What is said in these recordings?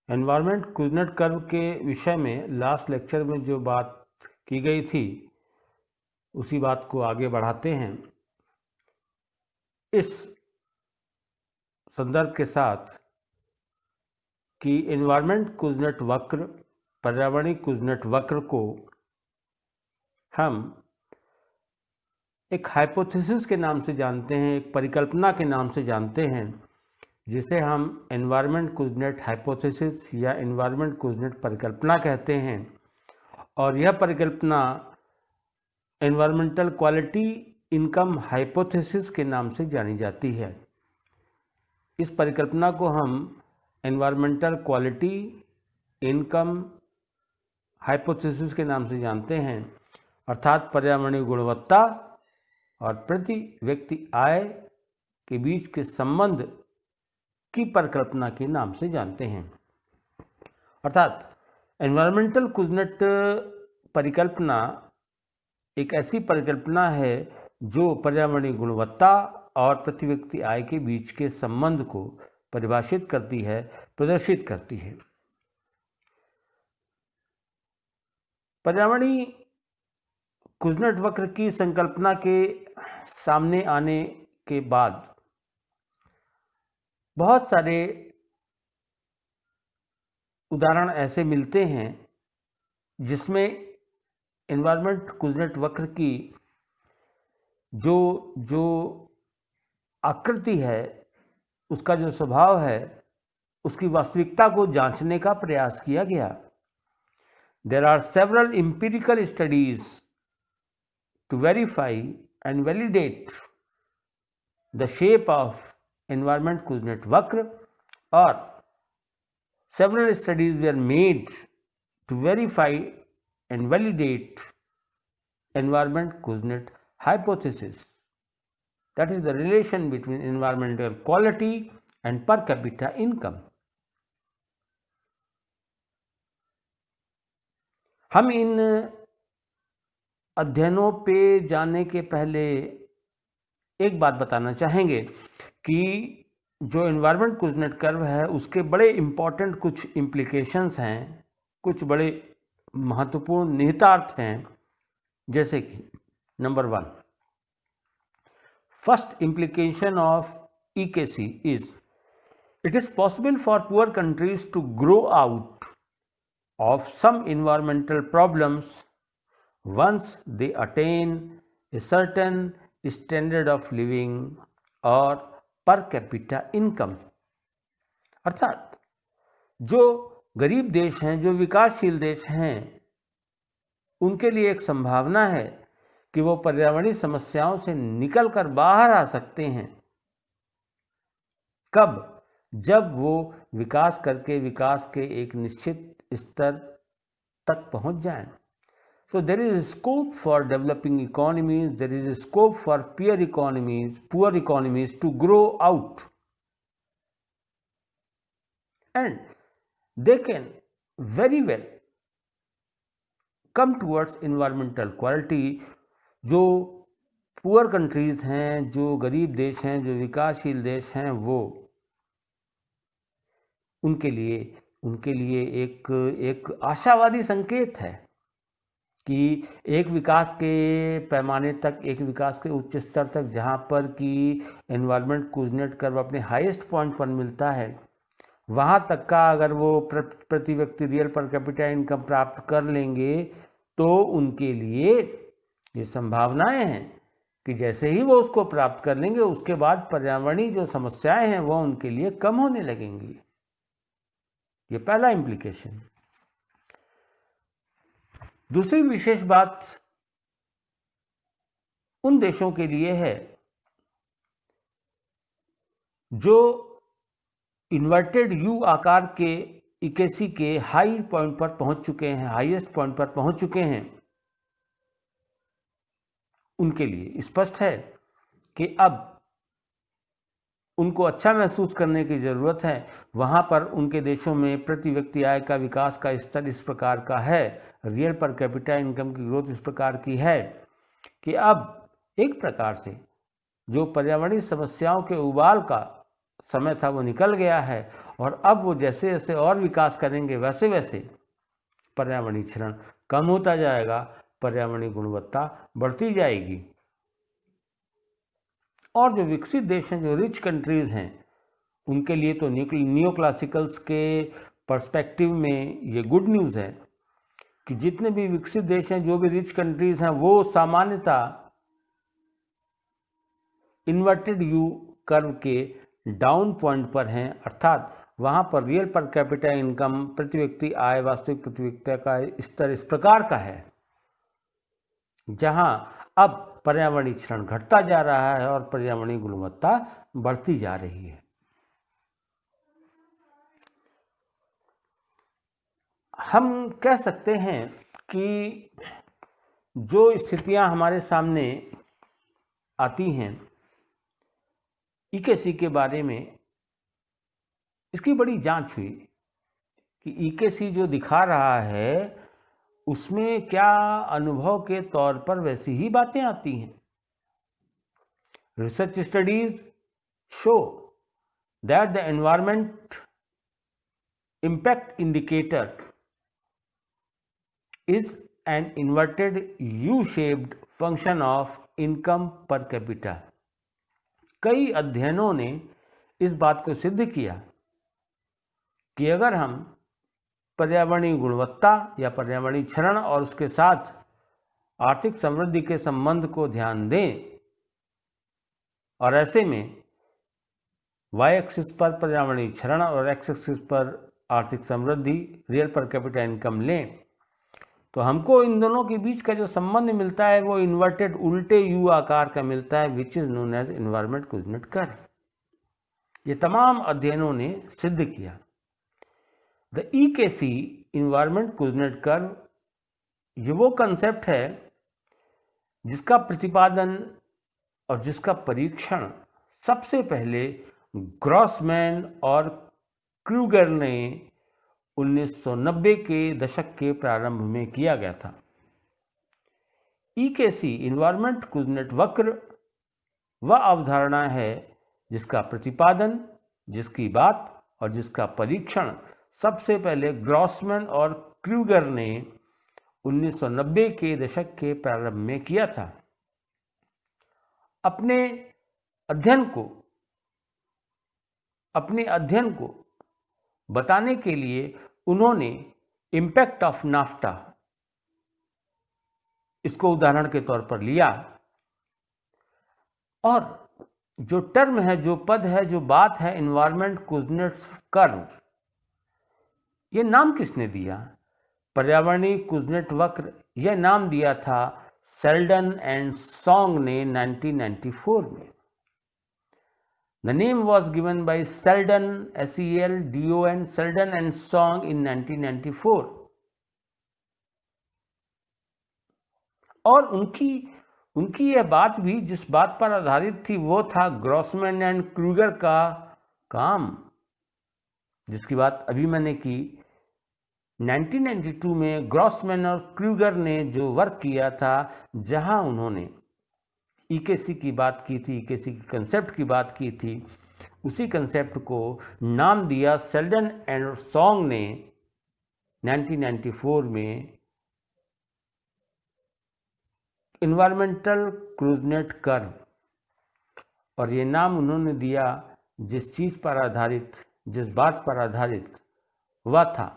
Environment Kuznets curve के विषय में लास्ट लेक्चर में जो बात की गई थी उसी बात को आगे बढ़ाते हैं इस संदर्भ के साथ कि एनवायरनमेंट कुजनेट वक्र, पर्यावरणीय कुजनेट वक्र को हम एक हाइपोथेसिस के नाम से जानते हैं, एक परिकल्पना के नाम से जानते हैं, जिसे हम एनवायरनमेंट कुजनेट हाइपोथेसिस या एनवायरनमेंट कुजनेट परिकल्पना कहते हैं। और यह परिकल्पना एनवायरमेंटल क्वालिटी इनकम हाइपोथेसिस के नाम से जानी जाती है। इस परिकल्पना को हम एनवायरमेंटल क्वालिटी इनकम हाइपोथेसिस के नाम से जानते हैं, अर्थात पर्यावरणीय गुणवत्ता और प्रति व्यक्ति आय के बीच के संबंध की परिकल्पना के नाम से जानते हैं। अर्थात एनवायरमेंटल कुजनेट परिकल्पना एक ऐसी परिकल्पना है जो पर्यावरणीय गुणवत्ता और प्रति व्यक्ति आय के बीच के संबंध को परिभाषित करती है, प्रदर्शित करती है। पर्यावरणीय कुजनेट वक्र की संकल्पना के सामने आने के बाद बहुत सारे उदाहरण ऐसे मिलते हैं जिसमें एनवायरनमेंट कुजनेट वक्र की जो आकृति है, उसका जो स्वभाव है, उसकी वास्तविकता को जांचने का प्रयास किया गया। There are several empirical studies to verify and validate the shape of environment Kuznets वक्र, और several studies were made to verify and validate environment Kuznets hypothesis, that is the relation between environmental quality and per capita income. हम इन अध्ययनों पे जाने के पहले एक बात बताना चाहेंगे कि जो एनवायरनमेंट कुजनेट कर्व है उसके बड़े इम्पॉर्टेंट कुछ इम्प्लीकेशंस हैं, कुछ बड़े महत्वपूर्ण निहितार्थ हैं। जैसे कि number 1, first implication of EKC is it is possible for poor countries to grow out of some environmental problems once they attain a certain standard of living or per capita income। अर्थात जो गरीब देश हैं, जो विकासशील देश हैं, उनके लिए एक संभावना है कि वो पर्यावरणीय समस्याओं से निकलकर बाहर आ सकते हैं। कब? जब वो विकास करके विकास के एक निश्चित स्तर तक पहुंच जाएं। So there is scope for developing economies, there is scope for poor economies to grow out, and they can very well come towards environmental quality। जो पुअर कंट्रीज हैं, जो गरीब देश हैं, जो विकासशील देश हैं, वो उनके लिए एक आशावादी संकेत है कि एक विकास के पैमाने तक, एक विकास के उच्च स्तर तक, जहाँ पर कि एनवायरनमेंट कुजनेट कर्व अपने हाईएस्ट पॉइंट पर मिलता है, वहाँ तक का अगर वो प्रति व्यक्ति रियल पर कैपिटा इनकम प्राप्त कर लेंगे तो उनके लिए ये संभावनाएं हैं कि जैसे ही वो उसको प्राप्त कर लेंगे उसके बाद पर्यावरणीय जो समस्याएं हैं वो उनके लिए कम होने लगेंगी। ये पहला इम्प्लीकेशन। दूसरी विशेष बात उन देशों के लिए है जो इन्वर्टेड यू आकार के EKC के हाई पॉइंट पर पहुंच चुके हैं, हाईएस्ट पॉइंट पर पहुंच चुके हैं। उनके लिए स्पष्ट है कि अब उनको अच्छा महसूस करने की ज़रूरत है। वहाँ पर उनके देशों में प्रति व्यक्ति आय का विकास का स्तर इस प्रकार का है, रियल पर कैपिटा इनकम की ग्रोथ इस प्रकार की है कि अब एक प्रकार से जो पर्यावरणीय समस्याओं के उबाल का समय था वो निकल गया है और अब वो जैसे जैसे और विकास करेंगे वैसे वैसे पर्यावरणीय क्षरण कम होता जाएगा, पर्यावरणीय गुणवत्ता बढ़ती जाएगी। और जो विकसित देश हैं, जो रिच कंट्रीज़ हैं, उनके लिए तो नियो क्लासिकल्स के पर्सपेक्टिव में ये गुड न्यूज़ है कि जितने भी विकसित देश हैं, जो भी रिच कंट्रीज़ हैं, वो सामान्यतः इन्वर्टेड यू कर्व के डाउन पॉइंट पर हैं, अर्थात वहाँ पर रियल पर कैपिटा इनकम, प्रति व्यक्ति आय, वास्तविक प्रति व्यक्ति का स्तर इस प्रकार का है जहाँ अब पर्यावरणीय क्षरण घटता जा रहा है और पर्यावरणीय गुणवत्ता बढ़ती जा रही है। हम कह सकते हैं कि जो स्थितियां हमारे सामने आती हैं ईकेसी के बारे में, इसकी बड़ी जांच हुई कि ईकेसी जो दिखा रहा है उसमें क्या अनुभव के तौर पर वैसी ही बातें आती हैं। Research studies show that the environment impact indicator is an inverted U-shaped function of income per capita। कई अध्ययनों ने इस बात को सिद्ध किया कि अगर हम पर्यावरणीय गुणवत्ता या पर्यावरणीय क्षरण और उसके साथ आर्थिक समृद्धि के संबंध को ध्यान दें और ऐसे में y एक्सिस पर पर्यावरणीय क्षरण और x एक्सिस पर आर्थिक समृद्धि, रियल पर कैपिटा इनकम लें, तो हमको इन दोनों के बीच का जो संबंध मिलता है वो इन्वर्टेड उल्टे यू आकार का मिलता है, which is known as environment Kuznets curve. ये तमाम अध्ययनों ने सिद्ध किया। The EKC environment Kuznets curve ये वो कंसेप्ट है जिसका प्रतिपादन और जिसका परीक्षण सबसे पहले ग्रॉसमैन और क्रूगर ने 1990 के दशक के प्रारंभ में किया गया था। ईकेसी एनवायरमेंट कुजनेट वक्र वह अवधारणा है जिसका प्रतिपादन, जिसकी बात और जिसका परीक्षण सबसे पहले ग्रॉसमैन और क्रूगर ने 1990 के दशक के प्रारंभ में किया था। अपने अध्ययन को बताने के लिए उन्होंने इम्पैक्ट ऑफ नाफ्टा इसको उदाहरण के तौर पर लिया और जो टर्म है, जो पद है, जो बात है एनवायरमेंट कुजनेट कर्व, ये नाम किसने दिया? पर्यावरणीय कुजनेट वक्र यह नाम दिया था सेल्डन एंड सॉन्ग ने 1994 में। The name was given by Seldon, S-E-L-D-O-N, Seldon and Song in 1994। और उनकी यह बात भी जिस बात पर आधारित थी वो था ग्रॉसमैन एंड क्रूगर का काम, जिसकी बात अभी मैंने की। 1992 में ग्रॉसमैन और क्रूगर ने जो वर्क किया था, जहां उन्होंने ईकेसी की बात की थी, ईकेसी की कंसेप्ट की बात की थी, उसी कंसेप्ट को नाम दिया सेल्डन एंड सॉन्ग ने 1994 में एनवायरमेंटल कुजनेट कर्व। और ये नाम उन्होंने दिया जिस चीज पर आधारित, जिस बात पर आधारित वह था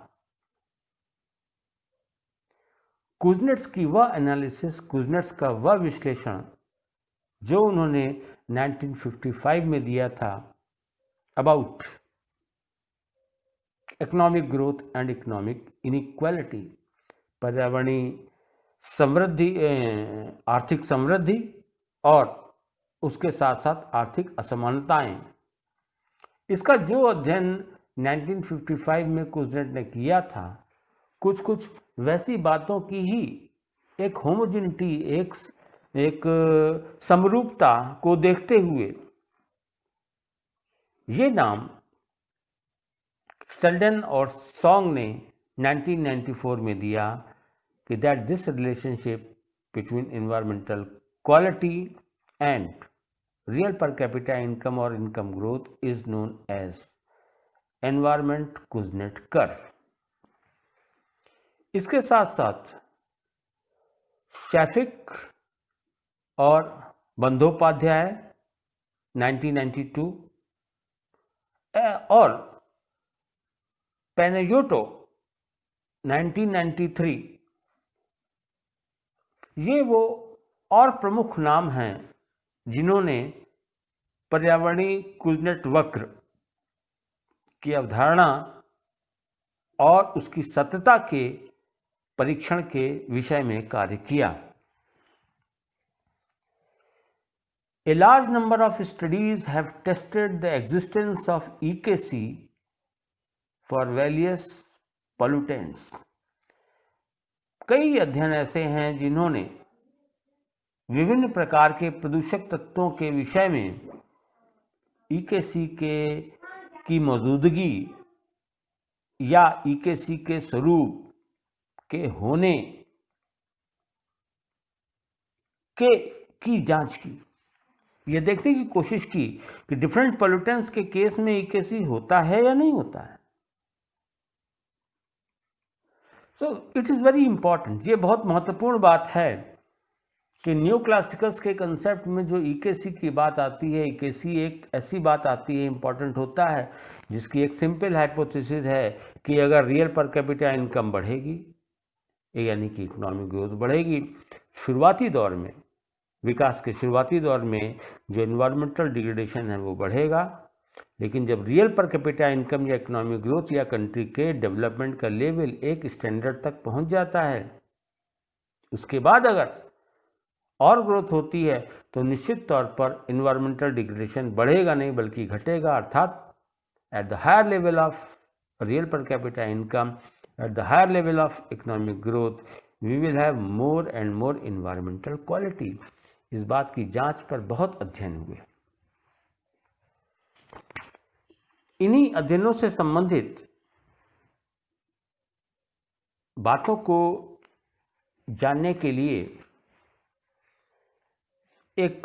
कुजनेट्स की वह एनालिसिस, कुजनेट्स का वह विश्लेषण जो उन्होंने 1955 में दिया था about economic growth and economic inequality, पर्यावरणीय समृद्धि, आर्थिक समृद्धि और उसके साथ साथ आर्थिक असमानताएं। इसका जो अध्ययन 1955 में कुजनेट ने किया था, कुछ वैसी बातों की ही एक होमोजेनिटी, एक समरूपता को देखते हुए ये नाम सेल्डन और सॉन्ग ने 1994 में दिया कि that this relationship between environmental quality and real per capita income और income growth is known as environment Kuznets curve. इसके साथ साथ शैफिक और बंदोपाध्याय 1992 और पेनेजोटो 1993, ये वो और प्रमुख नाम हैं जिन्होंने पर्यावरणीय कुजनेट वक्र की अवधारणा और उसकी सत्यता के परीक्षण के विषय में कार्य किया। A large number of studies have tested the existence of EKC for various pollutants. कई अध्ययन ऐसे हैं जिन्होंने विभिन्न प्रकार के प्रदूषक तत्वों के विषय में EKC की मौजूदगी या EKC के स्वरूप के होने की जांच की। ये देखने की कोशिश की कि डिफरेंट पोल्यूटेंट्स के केस में EKC होता है या नहीं होता है। So it is very important, ये बहुत महत्वपूर्ण बात है कि न्यू क्लासिकल्स के कंसेप्ट में जो EKC की बात आती है, EKC एक ऐसी बात आती है, इंपॉर्टेंट होता है, जिसकी एक सिंपल हाइपोथेसिस है कि अगर रियल पर कैपिटा इनकम बढ़ेगी यानी कि इकोनॉमिक ग्रोथ बढ़ेगी, शुरुआती दौर में, विकास के शुरुआती दौर में जो एनवायरमेंटल डिग्रेडेशन है वो बढ़ेगा, लेकिन जब रियल पर कैपिटा इनकम या इकोनॉमिक ग्रोथ या कंट्री के डेवलपमेंट का लेवल एक स्टैंडर्ड तक पहुंच जाता है, उसके बाद अगर और ग्रोथ होती है तो निश्चित तौर पर एनवायरमेंटल डिग्रेडेशन बढ़ेगा नहीं बल्कि घटेगा। अर्थात at the higher level of real per capita income, at the higher level of economic growth, we will have more and more environmental quality. इस बात की जांच पर बहुत अध्ययन हुए। इन्हीं अध्ययनों से संबंधित बातों को जानने के लिए एक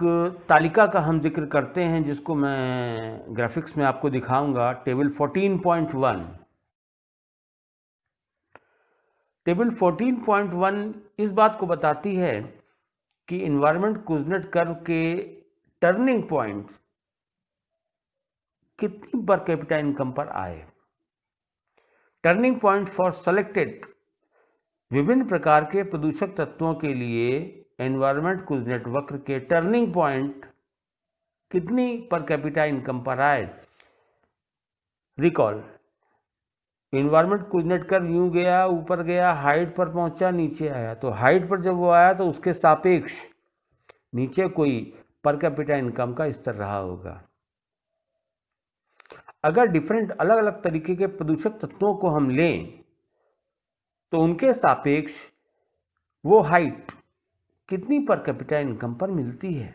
तालिका का हम जिक्र करते हैं, जिसको मैं ग्राफिक्स में आपको दिखाऊंगा। टेबल 14.1। टेबल 14.1 इस बात को बताती है कि एनवायरमेंट कुजनेट कर्व के टर्निंग पॉइंट्स कितनी पर कैपिटा इनकम पर आए। टर्निंग पॉइंट फॉर सेलेक्टेड विभिन्न प्रकार के प्रदूषक तत्वों के लिए एनवायरमेंट कुजनेट वक्र के टर्निंग पॉइंट कितनी पर कैपिटा इनकम पर आए। रिकॉल, एनवायरमेंट कुजनेट कर्व यूं गया, ऊपर गया, हाइट पर पहुंचा, नीचे आया। तो हाइट पर जब वो आया तो उसके सापेक्ष नीचे कोई पर कैपिटा इनकम का स्तर रहा होगा। अगर डिफरेंट अलग अलग तरीके के प्रदूषक तत्वों को हम लें तो उनके सापेक्ष वो हाइट कितनी पर कैपिटा इनकम पर मिलती है।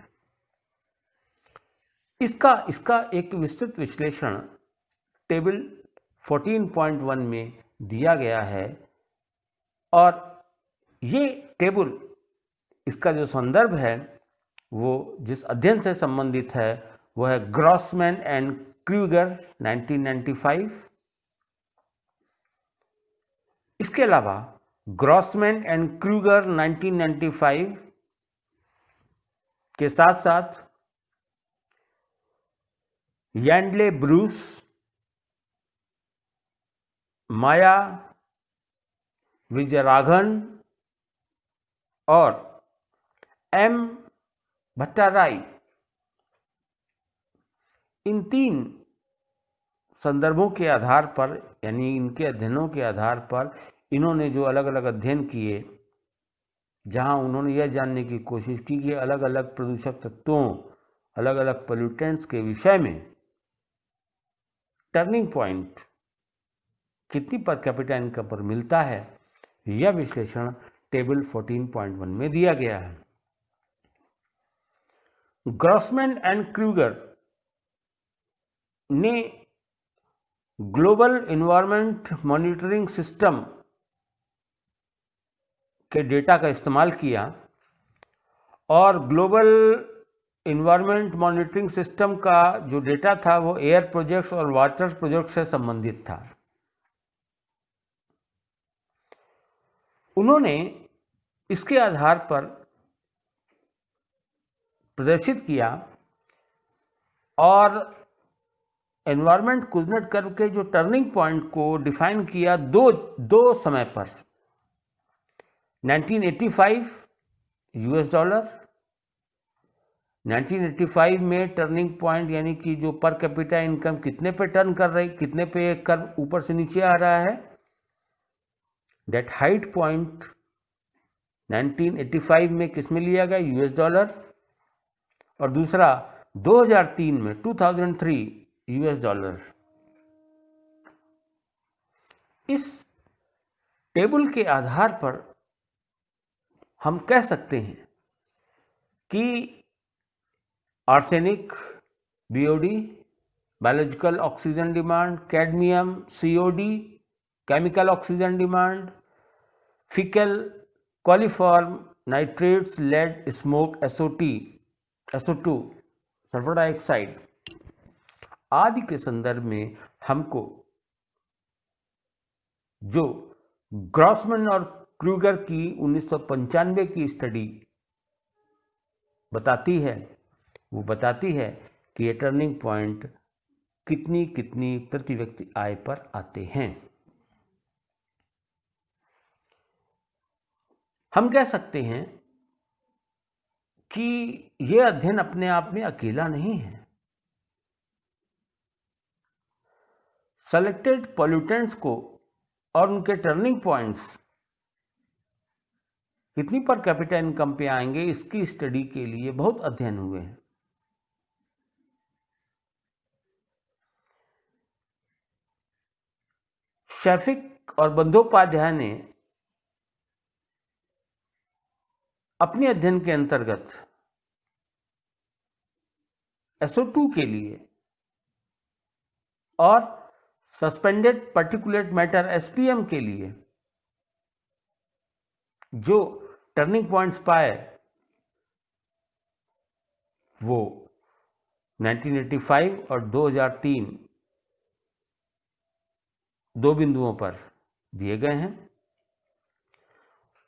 इसका एक विस्तृत विश्लेषण टेबल 14.1 में दिया गया है और ये टेबल, इसका जो संदर्भ है वो जिस अध्ययन से संबंधित है वो है ग्रॉसमैन एंड क्रूगर 1995। इसके अलावा ग्रॉसमैन एंड क्रूगर 1995 के साथ साथ यैंडले ब्रूस, माया विजयराघन और एम भट्टाराई, इन तीन संदर्भों के आधार पर यानी इनके अध्ययनों के आधार पर इन्होंने जो अलग अलग अध्ययन किए, जहां उन्होंने यह जानने की कोशिश की कि अलग अलग प्रदूषक तत्वों, अलग अलग पोल्यूटेंट्स के विषय में टर्निंग पॉइंट कितनी पर कैपिटा इनकम पर मिलता है, यह विश्लेषण टेबल 14.1 में दिया गया है। ग्रॉसमैन एंड क्रूगर ने ग्लोबल एनवायरनमेंट मॉनिटरिंग सिस्टम के डेटा का इस्तेमाल किया और ग्लोबल इन्वायरमेंट मॉनिटरिंग सिस्टम का जो डेटा था वो एयर प्रोजेक्ट्स और वाटर प्रोजेक्ट्स से संबंधित था। उन्होंने इसके आधार पर प्रदर्शित किया और एनवायरमेंट कुजनेट कर्व के जो टर्निंग पॉइंट को डिफाइन किया दो समय पर, 1985 यूएस डॉलर, 1985 में टर्निंग पॉइंट यानी कि जो पर कैपिटा इनकम कितने पे टर्न कर रही, कितने पे कर्व ऊपर से नीचे आ रहा है, दैट हाइट पॉइंट 1985 में किस में लिया गया, यूएस डॉलर, और दूसरा 2003 में 2003 यूएस डॉलर। इस टेबल के आधार पर हम कह सकते हैं कि arsenic, BOD, biological oxygen demand, cadmium, COD, chemical oxygen demand, faecal, coliform, nitrates, lead, smoke, SO2, sulphur dioxide आदि के संदर्भ में हमको जो ग्रॉसमैन और क्रूगर की 1995 की स्टडी बताती है, वो बताती है कि ये टर्निंग पॉइंट कितनी कितनी प्रति व्यक्ति आय पर आते हैं। हम कह सकते हैं कि यह अध्ययन अपने आप में अकेला नहीं है। सेलेक्टेड पॉल्यूटेंट्स को और उनके टर्निंग पॉइंट्स कितनी पर कैपिटा इनकम पे आएंगे, इसकी स्टडी के लिए बहुत अध्ययन हुए हैं। शैफिक और बंदोपाध्याय ने अपने अध्ययन के अंतर्गत SO2 के लिए और सस्पेंडेड पार्टिकुलेट मैटर SPM के लिए जो टर्निंग पॉइंट्स पाए वो 1985 और 2003 दो बिंदुओं पर दिए गए हैं।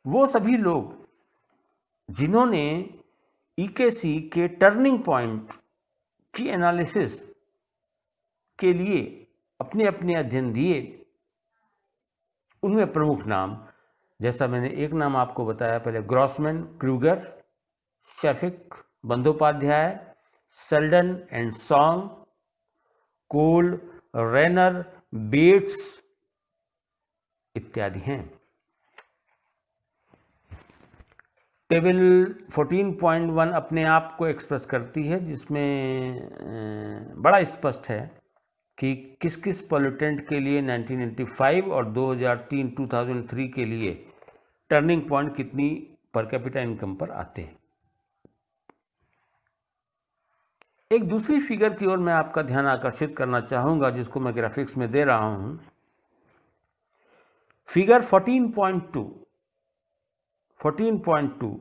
वो सभी लोग जिन्होंने EKC के टर्निंग पॉइंट की एनालिसिस के लिए अपने अपने अध्ययन दिए, उनमें प्रमुख नाम, जैसा मैंने एक नाम आपको बताया पहले, Grossman, Krueger, Shafik, Bandyopadhyay, Selden and Song, Cole, Rayner, Bates इत्यादि हैं। टेबल 14.1 अपने आप को एक्सप्रेस करती है, जिसमें बड़ा स्पष्ट है कि किस किस पॉल्यूटेंट के लिए 1985 और 2003 के लिए टर्निंग पॉइंट कितनी पर कैपिटा इनकम पर आते हैं। एक दूसरी फिगर की ओर मैं आपका ध्यान आकर्षित करना चाहूंगा, जिसको मैं ग्राफिक्स में दे रहा हूं। Figure 14.2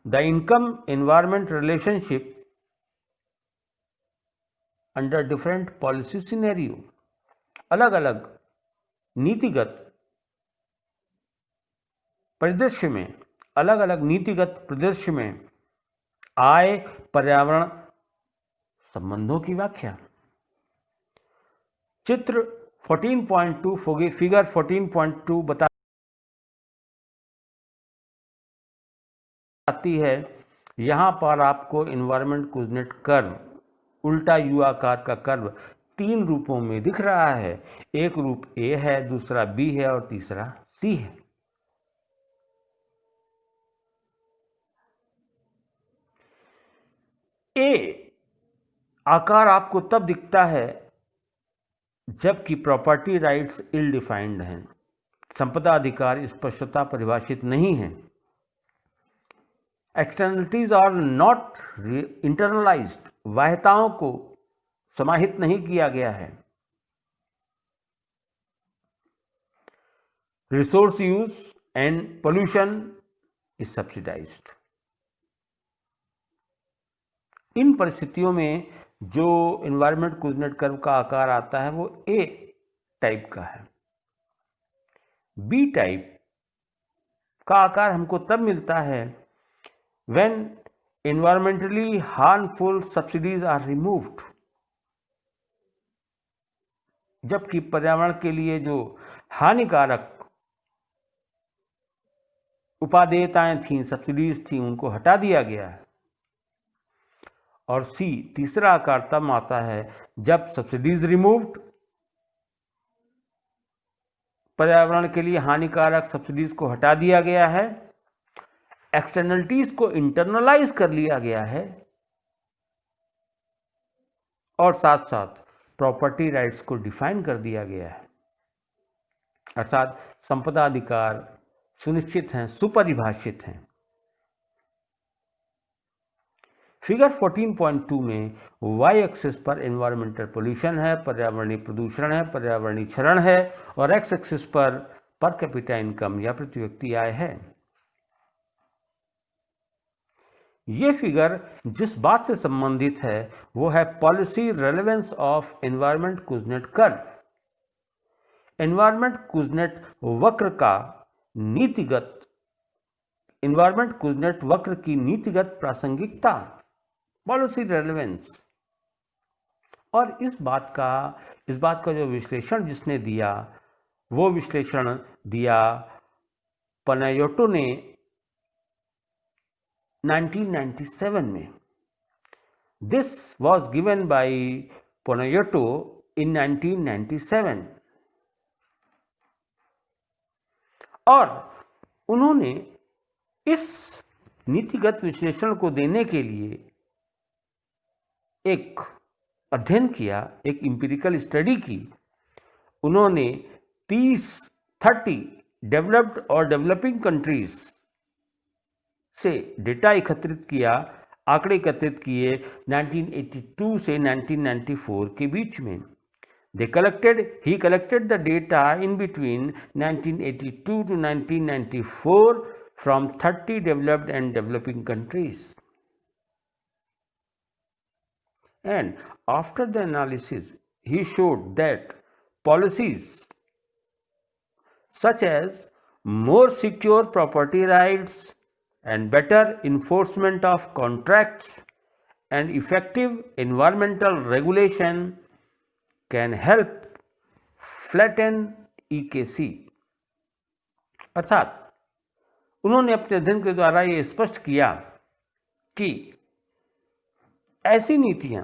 the income environment relationship under different policy scenario. अलग अलग नीतिगत परिदृश्य में, अलग अलग नीतिगत परिदृश्य में आय पर्यावरण संबंधों की व्याख्या। चित्र 14.2 फिगर 14.2 बताती है, यहां पर आपको एनवायरमेंट कुजनेट कर्व, उल्टा यू आकार का कर्व 3 रूपों में दिख रहा है। एक रूप A है, दूसरा B है और तीसरा C है। A आकार आपको तब दिखता है जबकि प्रॉपर्टी राइट्स इल डिफाइंड हैं, संपदा अधिकार स्पष्टता परिभाषित नहीं है, एक्सटर्नलिटीज आर नॉट इंटरनलाइज्ड, बाह्यताओं को समाहित नहीं किया गया है, resource use and pollution is subsidized. इन परिस्थितियों में जो एनवायरनमेंट कुजनेट कर्व का आकार आता है वो ए टाइप का है। बी टाइप का आकार हमको तब मिलता है when environmentally harmful subsidies are removed, जबकि पर्यावरण के लिए जो हानिकारक उपादेयताएं थीं, सब्सिडीज थीं, उनको हटा दिया गया है। और सी तीसरा आकार तब आता है जब सब्सिडीज रिमूव्ड, पर्यावरण के लिए हानिकारक सब्सिडीज को हटा दिया गया है, एक्सटर्नलिटीज को इंटरनलाइज कर लिया गया है, और साथ साथ प्रॉपर्टी राइट्स को डिफाइन कर दिया गया है। अर्थात संपदा अधिकार सुनिश्चित हैं, सुपरिभाषित हैं। फिगर 14.2 में वाई एक्सिस पर एनवायरमेंटल पोल्यूशन है, पर्यावरणीय प्रदूषण है, पर्यावरणीय क्षरण है, और एक्स एक्सिस पर कैपिटा इनकम या प्रति व्यक्ति आय है। ये फिगर जिस बात से संबंधित है वो है policy relevance of environment Kuznets curve. Environment Kuznets वक्र का नीतिगत, एनवायरमेंट कुजनेट वक्र की नीतिगत प्रासंगिकता, पॉलिसी रेलेवेंस। और इस बात का जो विश्लेषण जिसने दिया वो विश्लेषण दिया पनायोटो ने 1997 में। दिस वॉज गिवन बाय पनायोटो इन 1997। और उन्होंने इस नीतिगत विश्लेषण को देने के लिए एक अध्ययन किया, एक इंपिरिकल स्टडी की। उन्होंने 30 डेवलप्ड और डेवलपिंग कंट्रीज से डेटा एकत्रित किया, आंकड़े एकत्रित किए 1982 से 1994 के बीच में। he collected the data in between 1982 to 1994 from 30 developed and developing countries. And after the analysis, he showed that policies such as more secure property rights and better enforcement of contracts and effective environmental regulation can help flatten EKC। अर्थात उन्होंने अपने अध्ययन के द्वारा ये स्पष्ट किया कि ऐसी नीतियां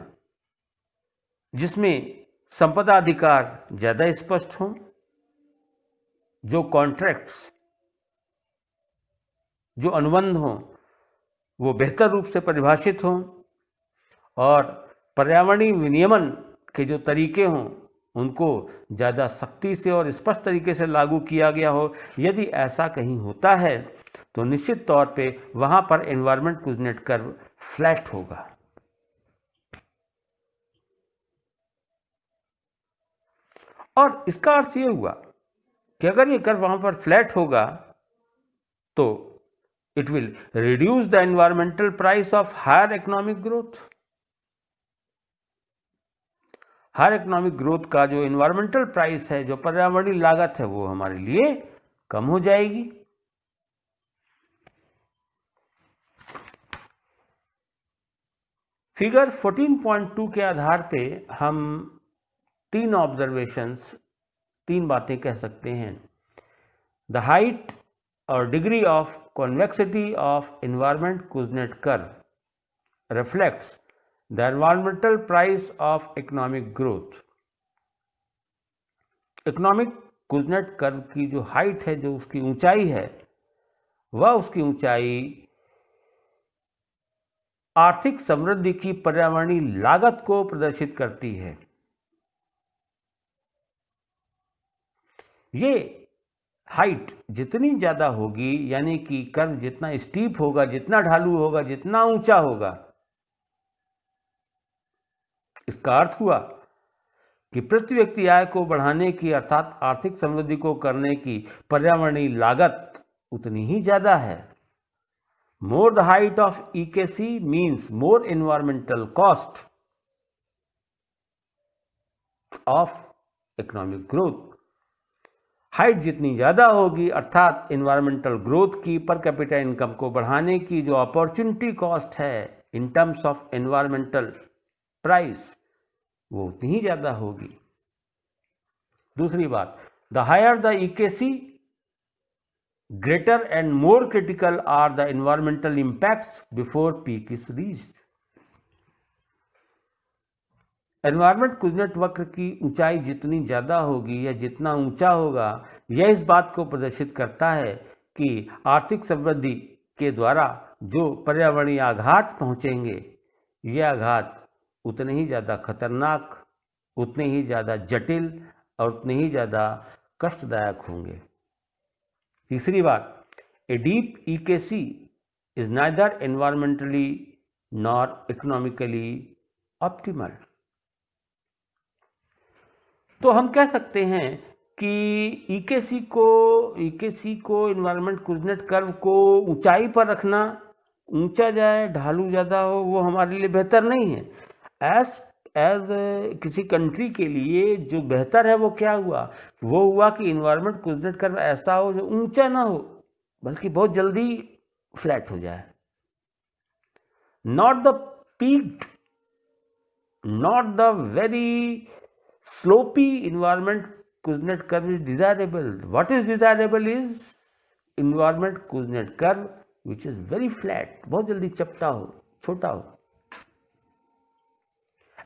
जिसमें संपदा अधिकार ज़्यादा स्पष्ट हों, जो कॉन्ट्रैक्ट्स, जो अनुबंध हों वो बेहतर रूप से परिभाषित हों, और पर्यावरणीय विनियमन के जो तरीके हों उनको ज़्यादा सख्ती से और स्पष्ट तरीके से लागू किया गया हो। यदि ऐसा कहीं होता है तो निश्चित तौर पे वहाँ पर एनवायरनमेंट कुजनेट कर्व फ्लैट होगा। और इसका अर्थ ये हुआ कि अगर ये कर्व वहाँ पर फ्लैट होगा तो it will reduce the environmental price of higher economic growth। Higher economic growth का जो एनवायरमेंटल प्राइस है, जो पर्यावरणीय लागत है, वो हमारे लिए कम हो जाएगी। फिगर 14.2 के आधार पे हम तीन बातें कह सकते हैं। द हाइट और degree of convexity of environment Kuznets curve reflects the environmental price of economic growth. Economic Kuznets curve की जो हाइट है, जो उसकी ऊंचाई है, वह उसकी ऊंचाई आर्थिक समृद्धि की पर्यावरणीय लागत को प्रदर्शित करती है। ये हाइट जितनी ज़्यादा होगी, यानी कि कर्व जितना स्टीप होगा, जितना ढालू होगा, जितना ऊंचा होगा, इसका अर्थ हुआ कि प्रति व्यक्ति आय को बढ़ाने की, अर्थात आर्थिक समृद्धि को करने की पर्यावरणीय लागत उतनी ही ज़्यादा है। More the height of EKC means more environmental cost of economic growth. Height जितनी ज़्यादा होगी अर्थात इन्वायरमेंटल ग्रोथ की, पर कैपिटा इनकम को बढ़ाने की जो अपॉर्चुनिटी कॉस्ट है in terms of environmental price, वो उतनी ही ज़्यादा होगी। दूसरी बात, the higher the EKC, greater and more critical are the environmental impacts before peak is reached. Environment Kuznets वक्र की ऊंचाई जितनी ज़्यादा होगी या जितना ऊंचा होगा, यह इस बात को प्रदर्शित करता है कि आर्थिक समृद्धि के द्वारा जो पर्यावरणीय आघात पहुंचेंगे, ये आघात उतने ही ज़्यादा खतरनाक, उतने ही ज़्यादा जटिल और उतने ही ज़्यादा कष्टदायक होंगे। तीसरी बात, a deep EKC is neither environmentally nor economically optimal. तो हम कह सकते हैं कि EKC को इन्वायरमेंट कुजनेट कर्व को ऊंचाई पर रखना, ऊंचा जाए ढालू ज़्यादा हो, वो हमारे लिए बेहतर नहीं है। एज किसी कंट्री के लिए जो बेहतर है वो क्या हुआ, वो हुआ कि इन्वायरमेंट कुजनेट कर्व ऐसा हो जो ऊंचा ना हो बल्कि बहुत जल्दी फ्लैट हो जाए। Not the peaked, not the very sloppy environment Kuznets curve is desirable. What is desirable is environment Kuznets curve which is very flat, बहुत जल्दी चपटा हो, छोटा हो।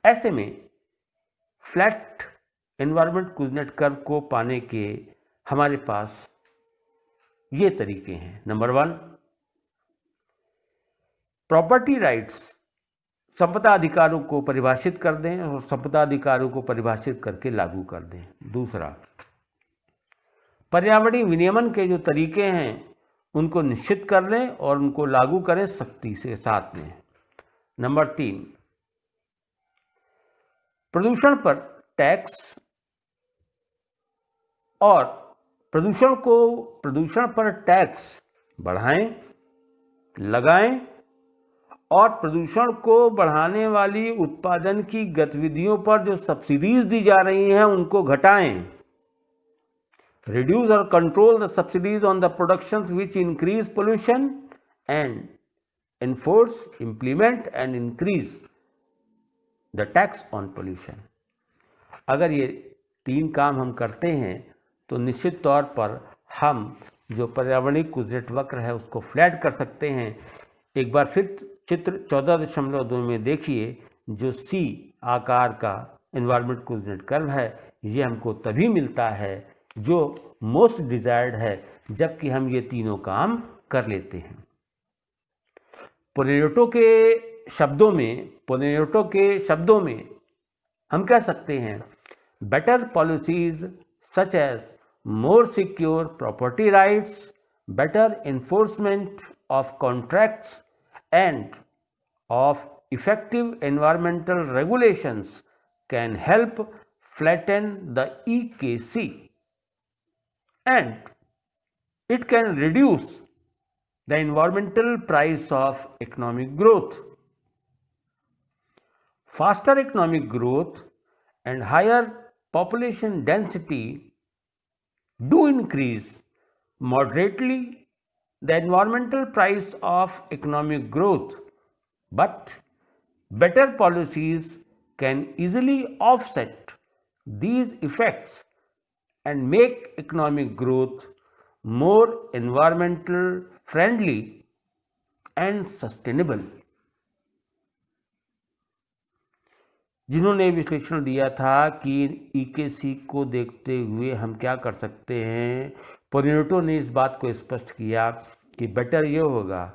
ऐसे में फ्लैट एनवायरमेंट कुजनेट कर्व को पाने के हमारे पास ये तरीके हैं। नंबर 1, प्रॉपर्टी राइट्स, संपदा अधिकारों को परिभाषित कर दें और संपदा अधिकारों को परिभाषित करके लागू कर दें। दूसरा, पर्यावरणीय विनियमन के जो तरीके हैं उनको निश्चित कर लें और उनको लागू करें सख्ती से साथ में। नंबर 3, प्रदूषण पर टैक्स और प्रदूषण पर टैक्स बढ़ाएं, लगाएं और प्रदूषण को बढ़ाने वाली उत्पादन की गतिविधियों पर जो सब्सिडीज दी जा रही हैं उनको घटाएं। रिड्यूस और control the subsidies on the productions which increase pollution and enforce, implement and increase the tax on pollution। अगर ये 3 काम हम करते हैं तो निश्चित तौर पर हम जो पर्यावरणीय कुजनेट वक्र है उसको फ्लैट कर सकते हैं। एक बार फिर चित्र 14.2 में देखिए, जो C आकार का एनवायरमेंट कुजनेट कर्व है ये हमको तभी मिलता है जो मोस्ट डिजायर्ड है, जबकि हम ये तीनों काम कर लेते हैं। पोनेटो के शब्दों में हम कह सकते हैं, better policies such as more secure property rights, better enforcement of contracts and of effective environmental regulations can help flatten the EKC and it can reduce the environmental price of economic growth. Faster economic growth and higher population density do increase moderately the environmental price of economic growth, but better policies can easily offset these effects and make economic growth more environmental friendly and sustainable। जिन्होंने विश्लेषण दिया था कि EKC को देखते हुए हम क्या कर सकते हैं, पोनेटो ने इस बात को स्पष्ट किया कि बेटर ये होगा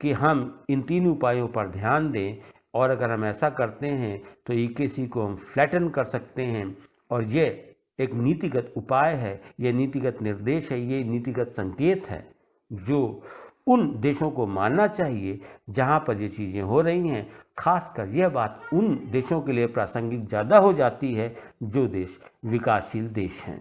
कि हम इन 3 उपायों पर ध्यान दें, और अगर हम ऐसा करते हैं तो EKC को हम फ्लैटन कर सकते हैं। और ये एक नीतिगत उपाय है, ये नीतिगत निर्देश है, ये नीतिगत संकेत है जो उन देशों को मानना चाहिए जहाँ पर ये चीज़ें हो रही हैं। खासकर यह बात उन देशों के लिए प्रासंगिक ज़्यादा हो जाती है जो देश विकासशील देश हैं।